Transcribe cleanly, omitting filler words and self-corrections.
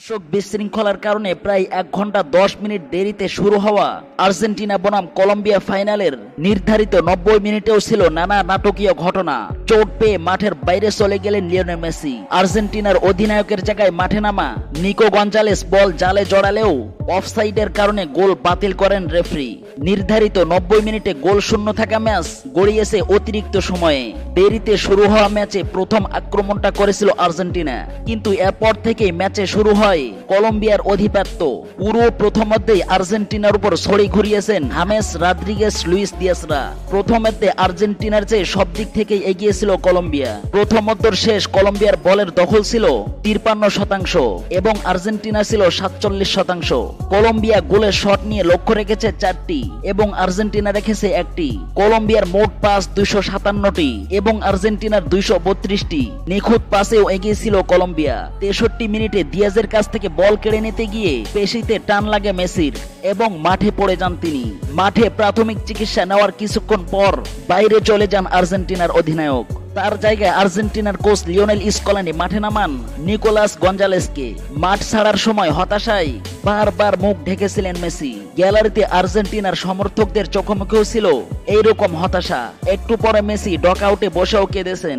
দর্শক, বিশৃঙ্খলার কারণে প্রায় 1 ঘন্টা 10 মিনিট দেরিতে শুরু হওয়া আর্জেন্টিনা বনাম কলম্বিয়া ফাইনালের নির্ধারিত 90 মিনিটেও ছিল নানা নাটকীয় ঘটনা। চোট পেয়ে মাঠের বাইরে চলে গেলেন লিওনেল মেসি। আর্জেন্টিনার অধিনায়কের জায়গায় মাঠে নামা নিকো গঞ্জালেস বল জালে জড়ালেও অফসাইডের কারণে গোল বাতিল করেন রেফারি। নির্ধারিত 90 মিনিটে গোল শূন্য থাকা ম্যাচ গড়িয়েছে অতিরিক্ত সময়ে। দেরিতে শুরু হওয়া ম্যাচে প্রথম আক্রমণটা করেছিল আর্জেন্টিনা, কিন্তু এরপর থেকেই ম্যাচে শুরু হয় কলম্বিয়ার আধিপত্য। পুরো প্রথমার্ধেই আর্জেন্টিনার উপর ছড়ি ঘুরিয়েছেন হামেস রদ্রিগেজ লুইস দিয়াসরা। প্রথমার্ধে আর্জেন্টিনার চেয়ে সব দিক থেকেই এগিয়ে ছিল কলম্বিয়া। প্রথমার্ধের শেষ কলম্বিয়ার বলের দখল ছিল 53% এবং আর্জেন্টিনা ছিল 47%। কলম্বিয়া গোলের শট নিয়ে লক্ষ্য রেখেছে 4টি এবং আর্জেন্টিনা রেখেছে 1টি। কলম্বিয়ার মোট পাস 257টি এবং আর্জেন্টিনার 232টি। নিখুঁত পাসেও এগিয়ে ছিল কলম্বিয়া। 63 মিনিটে দিয়াজের কাছ থেকে বল কেড়ে নিতে গিয়ে পেশিতে টান লাগে মেসির এবং মাঠে পড়ে যান তিনি। মাঠে প্রাথমিক চিকিৎসা নেওয়ার কিছুক্ষণ পর বাইরে চলে যান আর্জেন্টিনার অধিনায়ক। তার জায়গায় আর্জেন্টিনার কোচ লিওনেল স্কলানি মাঠে নামান নিকোলাস গঞ্জালেসকে। মাঠ ছাড়ার সময় হতাশায় বারবার মুখ ঢেকেছিলেন মেসি। গ্যালারিতে আর্জেন্টিনার সমর্থকদের চোখে মুখেও ছিল এইরকম হতাশা। একটু পরে মেসি ডকআউটে বসেও কেঁদেছেন।